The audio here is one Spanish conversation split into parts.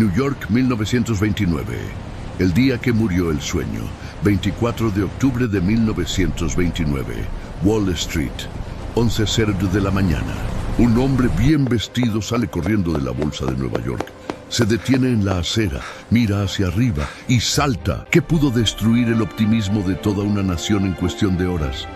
New York, 1929. El día que murió el sueño. 24 de octubre de 1929. Wall Street. 11:00 de la mañana. Un hombre bien vestido sale corriendo de la bolsa de Nueva York. Se detiene en la acera, mira hacia arriba y salta. ¿Qué pudo destruir el optimismo de toda una nación en cuestión de horas?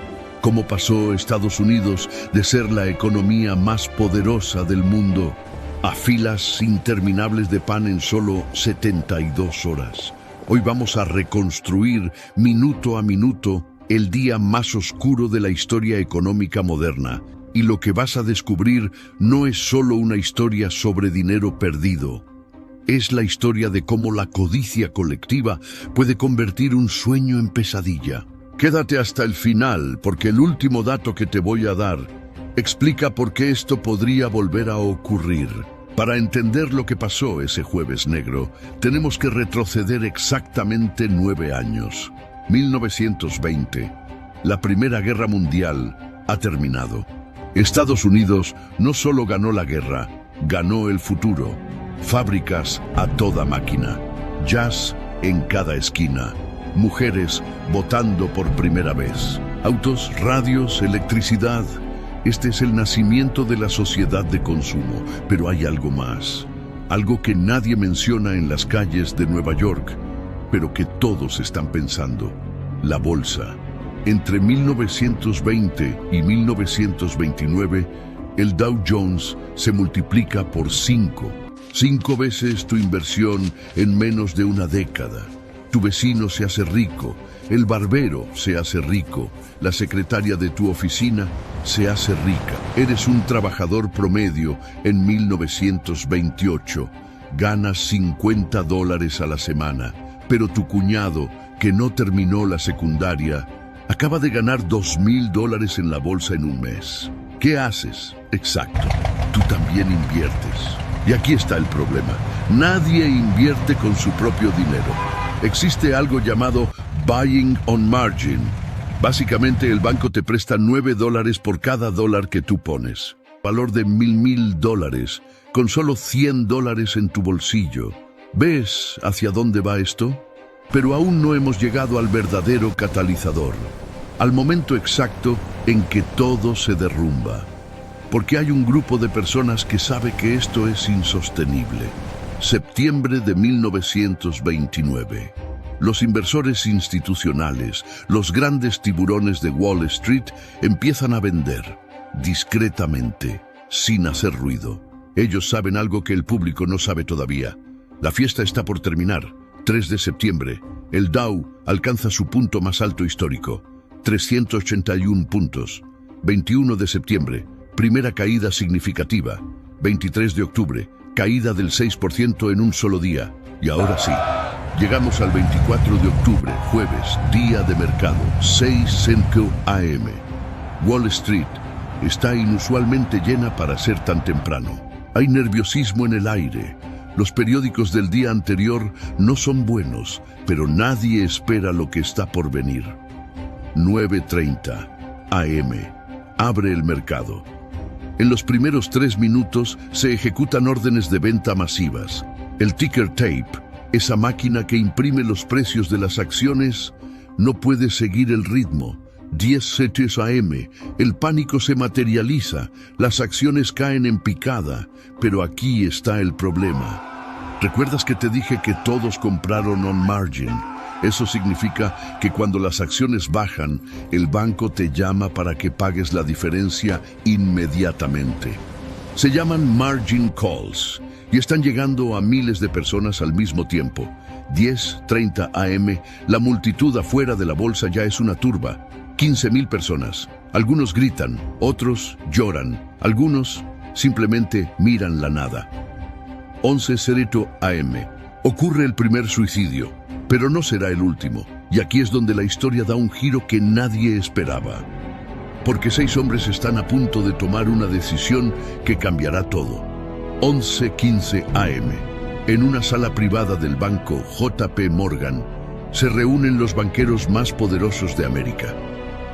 ¿Cómo pasó Estados Unidos de ser la economía más poderosa del mundo a filas interminables de pan en solo 72 horas? Hoy vamos a reconstruir minuto a minuto el día más oscuro de la historia económica moderna. Y lo que vas a descubrir no es solo una historia sobre dinero perdido. Es la historia de cómo la codicia colectiva puede convertir un sueño en pesadilla. Quédate hasta el final, porque el último dato que te voy a dar explica por qué esto podría volver a ocurrir. Para entender lo que pasó ese jueves negro, tenemos que retroceder exactamente 9 años. 1920. La Primera Guerra Mundial ha terminado. Estados Unidos no solo ganó la guerra, ganó el futuro. Fábricas a toda máquina, jazz en cada esquina, mujeres votando por primera vez, autos, radios, electricidad. Este es el nacimiento de la sociedad de consumo, pero hay algo más, algo que nadie menciona en las calles de Nueva York, pero que todos están pensando: la bolsa. Entre 1920 y 1929, el Dow Jones se multiplica por 5 veces tu inversión en menos de una década. Tu vecino se hace rico, el barbero se hace rico, la secretaria de tu oficina se hace rica. Eres un trabajador promedio en 1928. Ganas $50 a la semana, pero tu cuñado, que no terminó la secundaria, acaba de ganar $2,000 en la bolsa en un mes. ¿Qué haces? Exacto, tú también inviertes. Y aquí está el problema. Nadie invierte con su propio dinero. Existe algo llamado buying on margin. Básicamente el banco te presta $9 por cada dólar que tú pones. Valor de $1,000, con solo $100 en tu bolsillo. ¿Ves hacia dónde va esto? Pero aún no hemos llegado al verdadero catalizador, al momento exacto en que todo se derrumba. Porque hay un grupo de personas que sabe que esto es insostenible. Septiembre de 1929. Los inversores institucionales, los grandes tiburones de Wall Street, empiezan a vender, discretamente, sin hacer ruido. Ellos saben algo que el público no sabe todavía. La fiesta está por terminar. 3 de septiembre, el Dow alcanza su punto más alto histórico, 381 puntos. 21 de septiembre, primera caída significativa. 23 de octubre, caída del 6% en un solo día. Y ahora sí, llegamos al 24 de octubre, jueves, día de mercado, 6:05 AM. Wall Street está inusualmente llena para ser tan temprano. Hay nerviosismo en el aire. Los periódicos del día anterior no son buenos, pero nadie espera lo que está por venir. 9:30 AM. Abre el mercado. En los primeros 3 minutos se ejecutan órdenes de venta masivas. El ticker tape, esa máquina que imprime los precios de las acciones, no puede seguir el ritmo. 10:00 AM. El pánico se materializa. Las acciones caen en picada. Pero aquí está el problema. ¿Recuerdas que te dije que todos compraron on margin? Eso significa que cuando las acciones bajan, el banco te llama para que pagues la diferencia inmediatamente. Se llaman margin calls y están llegando a miles de personas al mismo tiempo. 10:30 AM, la multitud afuera de la bolsa ya es una turba. 15,000 personas. Algunos gritan, otros lloran, algunos simplemente miran la nada. 11:00 AM. Ocurre el primer suicidio, pero no será el último. Y aquí es donde la historia da un giro que nadie esperaba. Porque 6 hombres están a punto de tomar una decisión que cambiará todo. 11:15 AM. En una sala privada del banco JP Morgan, se reúnen los banqueros más poderosos de América.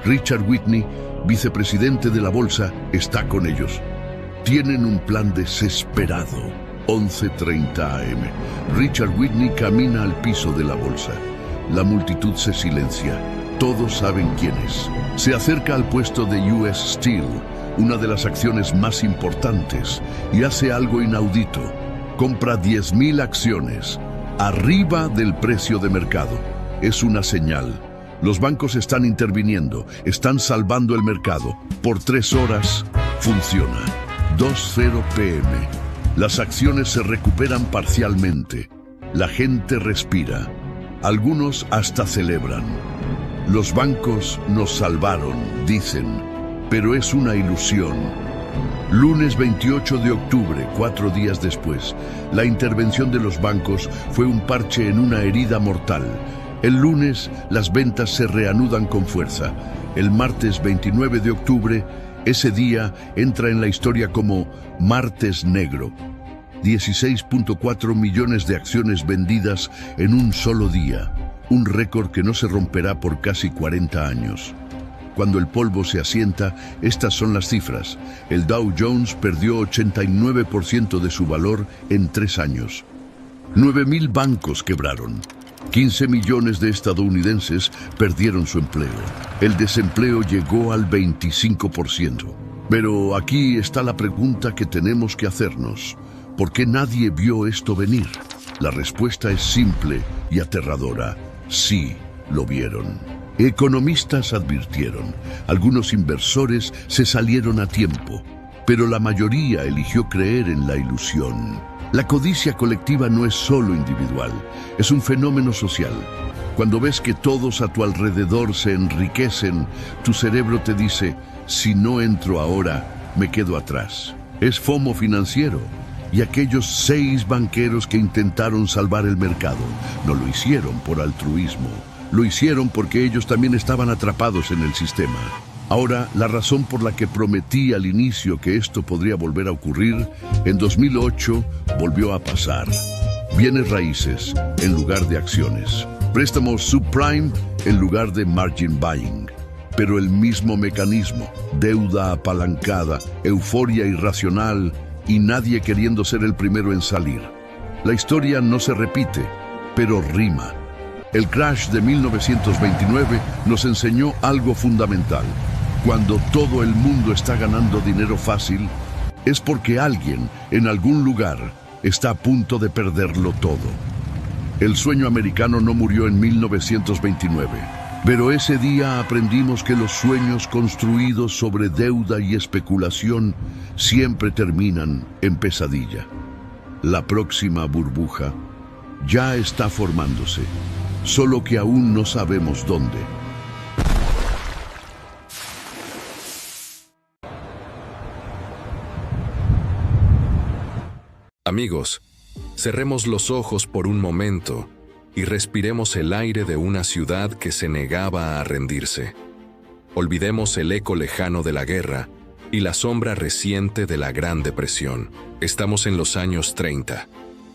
Richard Whitney, vicepresidente de la bolsa, está con ellos. Tienen un plan desesperado. 11:30 AM. Richard Whitney camina al piso de la bolsa. La multitud se silencia. Todos saben quién es. Se acerca al puesto de US Steel, una de las acciones más importantes, y hace algo inaudito. Compra 10,000 acciones, arriba del precio de mercado. Es una señal. Los bancos están interviniendo, están salvando el mercado. Por 3 horas, funciona. 2:0 PM. Las acciones se recuperan parcialmente. La gente respira. Algunos hasta celebran. Los bancos nos salvaron, dicen, pero es una ilusión. Lunes 28 de octubre, 4 días después, la intervención de los bancos fue un parche en una herida mortal. El lunes, las ventas se reanudan con fuerza. El martes 29 de octubre, ese día entra en la historia como Martes Negro. 16.4 millones de acciones vendidas en un solo día, un récord que no se romperá por casi 40 años. Cuando el polvo se asienta, estas son las cifras. El Dow Jones perdió 89% de su valor en 3 años. 9,000 bancos quebraron. 15 millones de estadounidenses perdieron su empleo. El desempleo llegó al 25%. Pero aquí está la pregunta que tenemos que hacernos. ¿Por qué nadie vio esto venir? La respuesta es simple y aterradora. Sí, lo vieron. Economistas advirtieron. Algunos inversores se salieron a tiempo, pero la mayoría eligió creer en la ilusión. La codicia colectiva no es solo individual, es un fenómeno social. Cuando ves que todos a tu alrededor se enriquecen, tu cerebro te dice, si no entro ahora, me quedo atrás. Es FOMO financiero. Y aquellos 6 banqueros que intentaron salvar el mercado no lo hicieron por altruismo, lo hicieron porque ellos también estaban atrapados en el sistema. Ahora, la razón por la que prometí al inicio que esto podría volver a ocurrir, en 2008 volvió a pasar. Bienes raíces en lugar de acciones. Préstamos subprime en lugar de margin buying. Pero el mismo mecanismo, deuda apalancada, euforia irracional, y nadie queriendo ser el primero en salir. La historia no se repite, pero rima. El crash de 1929 nos enseñó algo fundamental. Cuando todo el mundo está ganando dinero fácil, es porque alguien, en algún lugar, está a punto de perderlo todo. El sueño americano no murió en 1929. Pero ese día aprendimos que los sueños construidos sobre deuda y especulación siempre terminan en pesadilla. La próxima burbuja ya está formándose, solo que aún no sabemos dónde. Amigos, cerremos los ojos por un momento y respiremos el aire de una ciudad que se negaba a rendirse. Olvidemos el eco lejano de la guerra y la sombra reciente de la Gran Depresión. Estamos en los años 30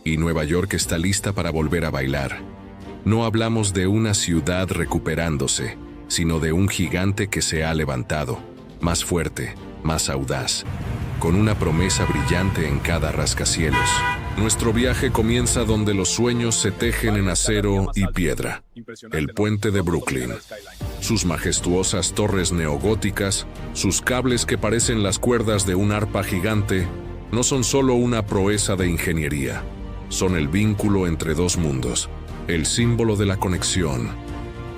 y Nueva York está lista para volver a bailar. No hablamos de una ciudad recuperándose, sino de un gigante que se ha levantado, más fuerte, más audaz, con una promesa brillante en cada rascacielos. Nuestro viaje comienza donde los sueños se tejen en acero y piedra. El puente de Brooklyn. Sus majestuosas torres neogóticas, sus cables que parecen las cuerdas de un arpa gigante, no son solo una proeza de ingeniería. Son el vínculo entre dos mundos, el símbolo de la conexión,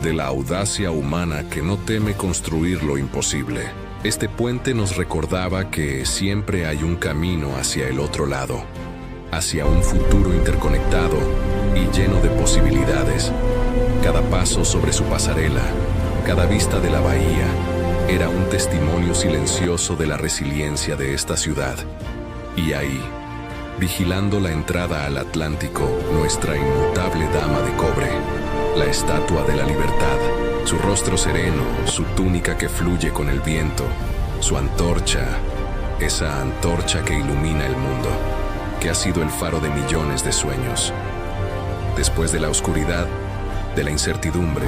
de la audacia humana que no teme construir lo imposible. Este puente nos recordaba que siempre hay un camino hacia el otro lado, hacia un futuro interconectado y lleno de posibilidades. Cada paso sobre su pasarela, cada vista de la bahía, era un testimonio silencioso de la resiliencia de esta ciudad. Y ahí, vigilando la entrada al Atlántico, nuestra inmutable dama de cobre, la estatua de la libertad, su rostro sereno, su túnica que fluye con el viento, su antorcha, esa antorcha que ilumina el mundo, que ha sido el faro de millones de sueños. Después de la oscuridad, de la incertidumbre,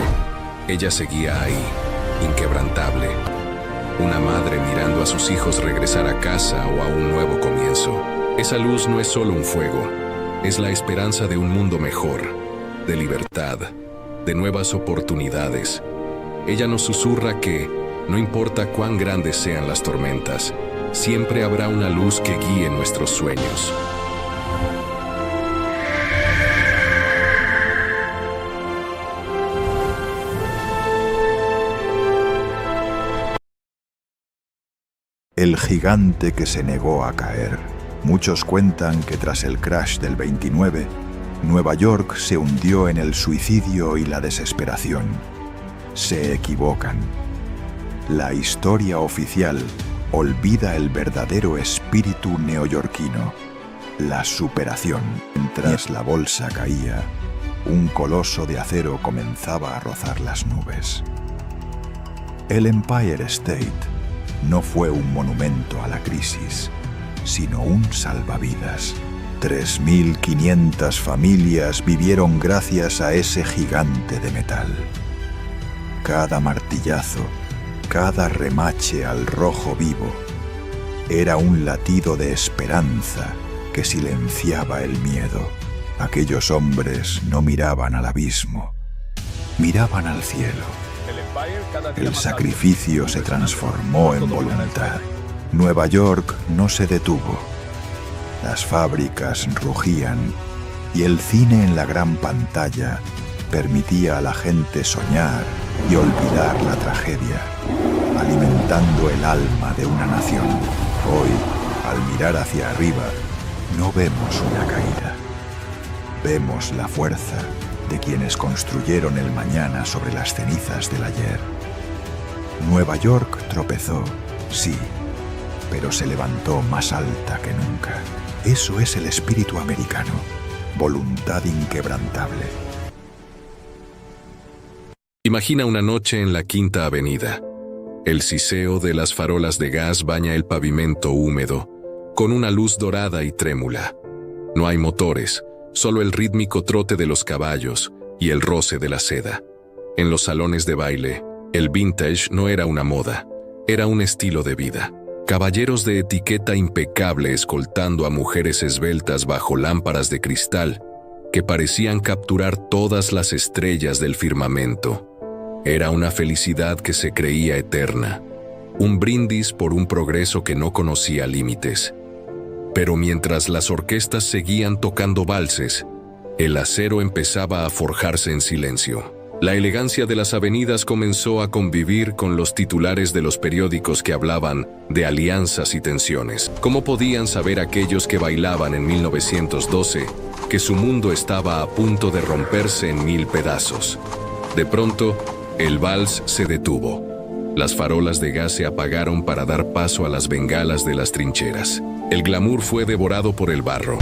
ella seguía ahí, inquebrantable, una madre mirando a sus hijos regresar a casa o a un nuevo comienzo. Esa luz no es solo un fuego, es la esperanza de un mundo mejor, de libertad, de nuevas oportunidades. Ella nos susurra que, no importa cuán grandes sean las tormentas, siempre habrá una luz que guíe nuestros sueños. El gigante que se negó a caer. Muchos cuentan que tras el crash del 29, Nueva York se hundió en el suicidio y la desesperación. Se equivocan. La historia oficial olvida el verdadero espíritu neoyorquino, la superación. Mientras la bolsa caía, un coloso de acero comenzaba a rozar las nubes. El Empire State no fue un monumento a la crisis, sino un salvavidas. 3.500 familias vivieron gracias a ese gigante de metal. Cada martillazo, cada remache al rojo vivo, era un latido de esperanza que silenciaba el miedo. Aquellos hombres no miraban al abismo, miraban al cielo. El sacrificio se transformó en voluntad. Nueva York no se detuvo. Las fábricas rugían y el cine en la gran pantalla permitía a la gente soñar y olvidar la tragedia, alimentando el alma de una nación. Hoy, al mirar hacia arriba, no vemos una caída. Vemos la fuerza de quienes construyeron el mañana sobre las cenizas del ayer. Nueva York tropezó, sí, pero se levantó más alta que nunca. Eso es el espíritu americano, voluntad inquebrantable. Imagina una noche en la Quinta Avenida. El siseo de las farolas de gas baña el pavimento húmedo, con una luz dorada y trémula. No hay motores, solo el rítmico trote de los caballos y el roce de la seda. En los salones de baile, el vintage no era una moda, era un estilo de vida. Caballeros de etiqueta impecable escoltando a mujeres esbeltas bajo lámparas de cristal que parecían capturar todas las estrellas del firmamento. Era una felicidad que se creía eterna, un brindis por un progreso que no conocía límites. Pero mientras las orquestas seguían tocando valses, el acero empezaba a forjarse en silencio. La elegancia de las avenidas comenzó a convivir con los titulares de los periódicos que hablaban de alianzas y tensiones. ¿Cómo podían saber aquellos que bailaban en 1912 que su mundo estaba a punto de romperse en 1000 pedazos? De pronto, el vals se detuvo. Las farolas de gas se apagaron para dar paso a las bengalas de las trincheras. El glamour fue devorado por el barro,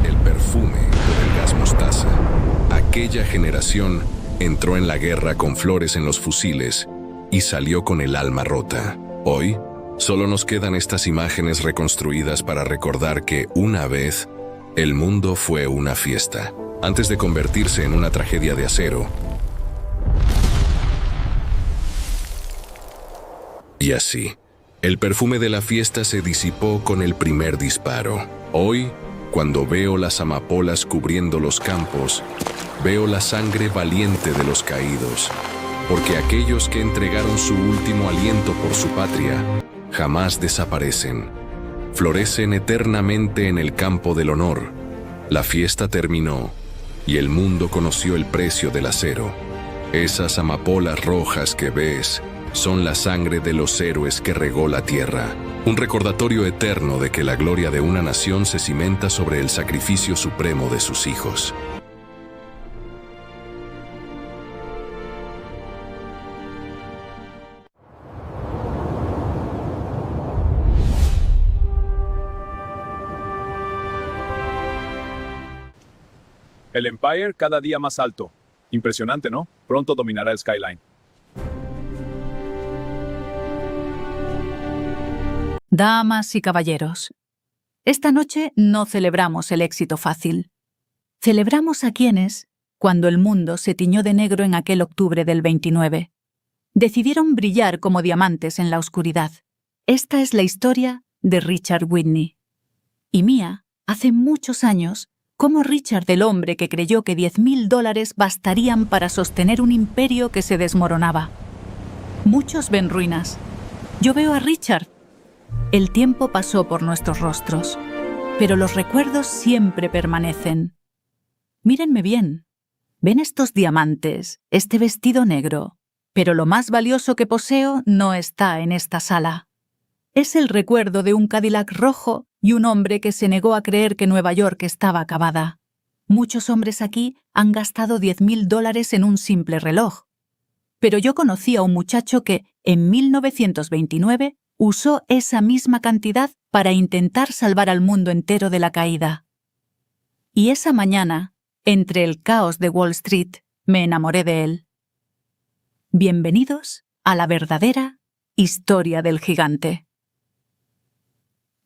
el perfume por el gas mostaza. Aquella generación entró en la guerra con flores en los fusiles y salió con el alma rota. Hoy, solo nos quedan estas imágenes reconstruidas para recordar que, una vez, el mundo fue una fiesta, antes de convertirse en una tragedia de acero. Y así, el perfume de la fiesta se disipó con el primer disparo. Hoy, cuando veo las amapolas cubriendo los campos, veo la sangre valiente de los caídos, porque aquellos que entregaron su último aliento por su patria jamás desaparecen. Florecen eternamente en el campo del honor. La fiesta terminó y el mundo conoció el precio del acero. Esas amapolas rojas que ves son la sangre de los héroes que regó la tierra. Un recordatorio eterno de que la gloria de una nación se cimenta sobre el sacrificio supremo de sus hijos. El Empire cada día más alto. Impresionante, ¿no? Pronto dominará el skyline. Damas y caballeros, esta noche no celebramos el éxito fácil. Celebramos a quienes, cuando el mundo se tiñó de negro en aquel octubre del 29, decidieron brillar como diamantes en la oscuridad. Esta es la historia de Richard Whitney y mía hace muchos años, cómo Richard, el hombre que creyó que $10.000 bastarían para sostener un imperio que se desmoronaba. Muchos ven ruinas. Yo veo a Richard. El tiempo pasó por nuestros rostros, pero los recuerdos siempre permanecen. Mírenme bien. ¿Ven estos diamantes, este vestido negro? Pero lo más valioso que poseo no está en esta sala. Es el recuerdo de un Cadillac rojo y un hombre que se negó a creer que Nueva York estaba acabada. Muchos hombres aquí han gastado $10.000 en un simple reloj. Pero yo conocí a un muchacho que, en 1929, usó esa misma cantidad para intentar salvar al mundo entero de la caída. Y esa mañana, entre el caos de Wall Street, me enamoré de él. Bienvenidos a la verdadera historia del gigante.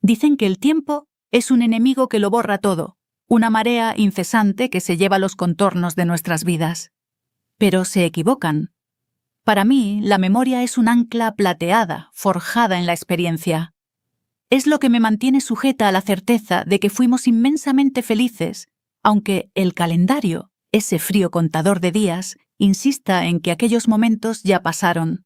Dicen que el tiempo es un enemigo que lo borra todo, una marea incesante que se lleva los contornos de nuestras vidas. Pero se equivocan. Para mí, la memoria es un ancla plateada, forjada en la experiencia. Es lo que me mantiene sujeta a la certeza de que fuimos inmensamente felices, aunque el calendario, ese frío contador de días, insista en que aquellos momentos ya pasaron.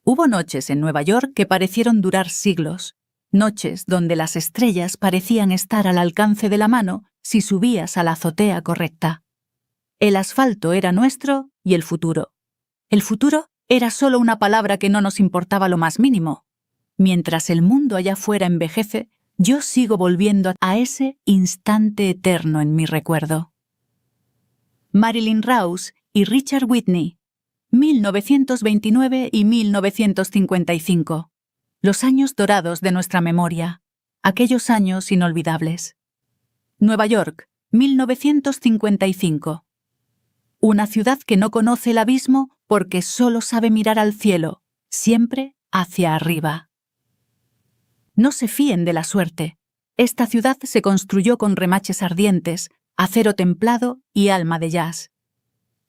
Hubo noches en Nueva York que parecieron durar siglos, noches donde las estrellas parecían estar al alcance de la mano si subías a la azotea correcta. El asfalto era nuestro y el futuro. El futuro era solo una palabra que no nos importaba lo más mínimo. Mientras el mundo allá afuera envejece, yo sigo volviendo a ese instante eterno en mi recuerdo. Marilyn Rouse y Richard Whitney, 1929 y 1955. Los años dorados de nuestra memoria, aquellos años inolvidables. Nueva York, 1955. Una ciudad que no conoce el abismo porque solo sabe mirar al cielo, siempre hacia arriba. No se fíen de la suerte. Esta ciudad se construyó con remaches ardientes, acero templado y alma de jazz.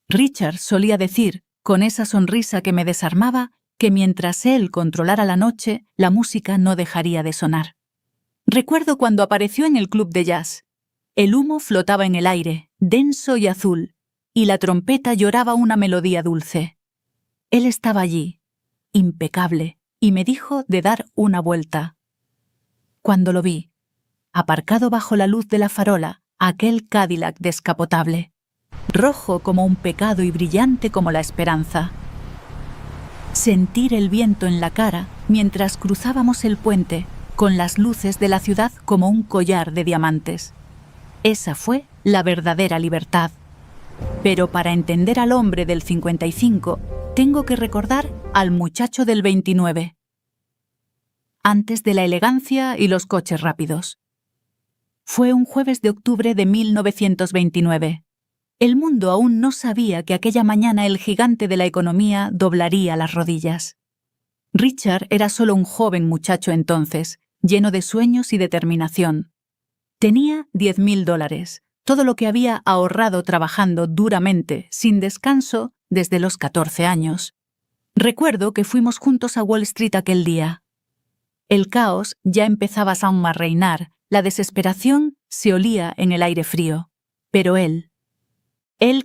Richard solía decir, con esa sonrisa que me desarmaba, que mientras él controlara la noche, la música no dejaría de sonar. Recuerdo cuando apareció en el club de jazz. El humo flotaba en el aire, denso y azul, y la trompeta lloraba una melodía dulce. Él estaba allí, impecable, y me dijo de dar una vuelta. Cuando lo vi, aparcado bajo la luz de la farola, aquel Cadillac descapotable, rojo como un pecado y brillante como la esperanza. Sentir el viento en la cara mientras cruzábamos el puente, con las luces de la ciudad como un collar de diamantes. Esa fue la verdadera libertad. Pero para entender al hombre del 55, tengo que recordar al muchacho del 29. Antes de la elegancia y los coches rápidos. Fue un jueves de octubre de 1929. El mundo aún no sabía que aquella mañana el gigante de la economía doblaría las rodillas. Richard era solo un joven muchacho entonces, lleno de sueños y determinación. Tenía $10.000, todo lo que había ahorrado trabajando duramente, sin descanso, desde los 14 años. Recuerdo que fuimos juntos a Wall Street aquel día. El caos ya empezaba aún a reinar, la desesperación se olía en el aire frío. Pero él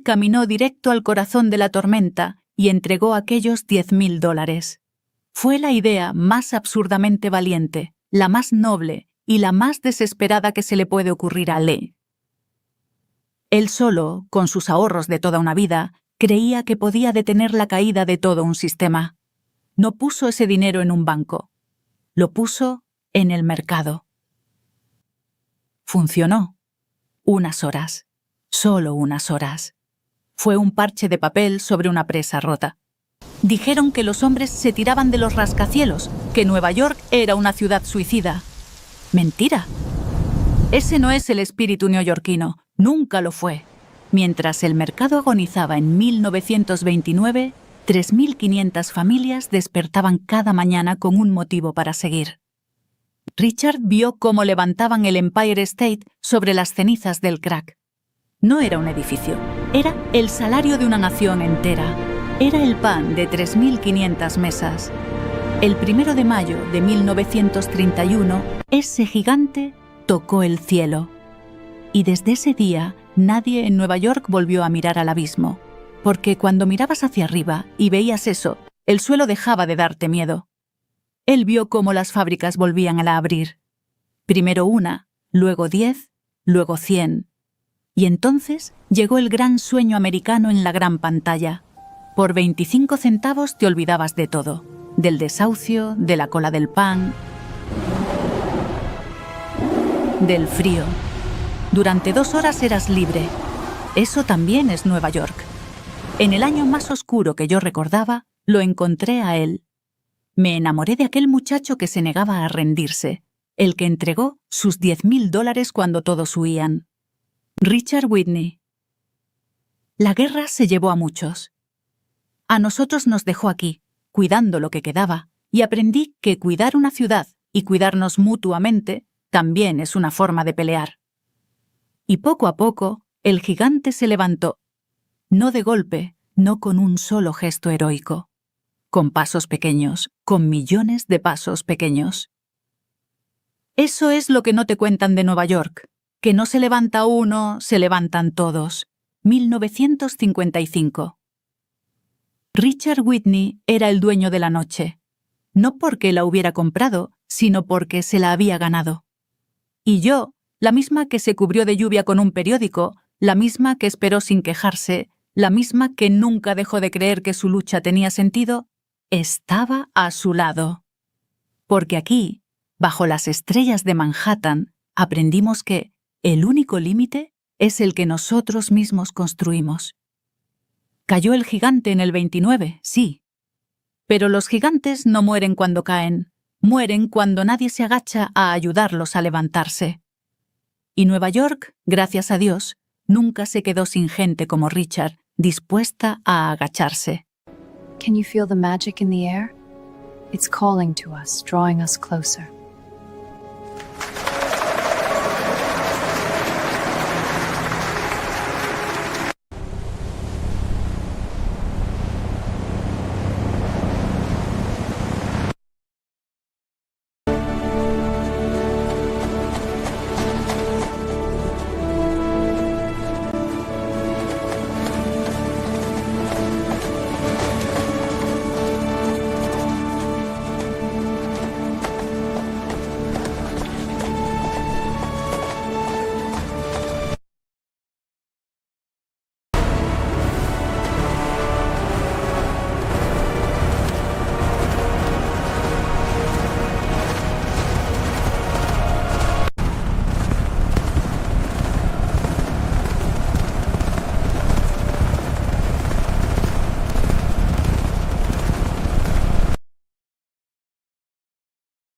caminó directo al corazón de la tormenta y entregó aquellos $10.000. Fue la idea más absurdamente valiente, la más noble y la más desesperada que se le puede ocurrir a Lee. Él solo, con sus ahorros de toda una vida, creía que podía detener la caída de todo un sistema. No puso ese dinero en un banco. Lo puso en el mercado. Funcionó. Unas horas. Solo unas horas. Fue un parche de papel sobre una presa rota. Dijeron que los hombres se tiraban de los rascacielos, que Nueva York era una ciudad suicida. Mentira. Ese no es el espíritu neoyorquino, nunca lo fue. Mientras el mercado agonizaba en 1929, 3.500 familias despertaban cada mañana con un motivo para seguir. Richard vio cómo levantaban el Empire State sobre las cenizas del crack. No era un edificio, era el salario de una nación entera. Era el pan de 3.500 mesas. El 1 de mayo de 1931, ese gigante tocó el cielo. Y desde ese día, nadie en Nueva York volvió a mirar al abismo, porque cuando mirabas hacia arriba y veías eso, el suelo dejaba de darte miedo. Él vio cómo las fábricas volvían a abrir. Primero 1, luego 10, luego 100. Y entonces llegó el gran sueño americano en la gran pantalla. Por 25 centavos te olvidabas de todo, del desahucio, de la cola del pan, del frío. Durante 2 horas eras libre. Eso también es Nueva York. En el año más oscuro que yo recordaba, lo encontré a él. Me enamoré de aquel muchacho que se negaba a rendirse, el que entregó sus $10,000 cuando todos huían. Richard Whitney. La guerra se llevó a muchos. A nosotros nos dejó aquí, cuidando lo que quedaba, y aprendí que cuidar una ciudad y cuidarnos mutuamente también es una forma de pelear. Y poco a poco, el gigante se levantó. No de golpe, no con un solo gesto heroico. Con pasos pequeños, con millones de pasos pequeños. Eso es lo que no te cuentan de Nueva York, que no se levanta uno, se levantan todos. 1955. Richard Whitney era el dueño de la noche, no porque la hubiera comprado, sino porque se la había ganado. Y yo, la misma que se cubrió de lluvia con un periódico, la misma que esperó sin quejarse, la misma que nunca dejó de creer que su lucha tenía sentido, estaba a su lado. Porque aquí, bajo las estrellas de Manhattan, aprendimos que el único límite es el que nosotros mismos construimos. Cayó el gigante en el 29, sí. Pero los gigantes no mueren cuando caen, mueren cuando nadie se agacha a ayudarlos a levantarse. Y Nueva York, gracias a Dios, nunca se quedó sin gente como Richard, dispuesta a agacharse. Can you feel the magic in the air? It's calling to us, drawing us closer.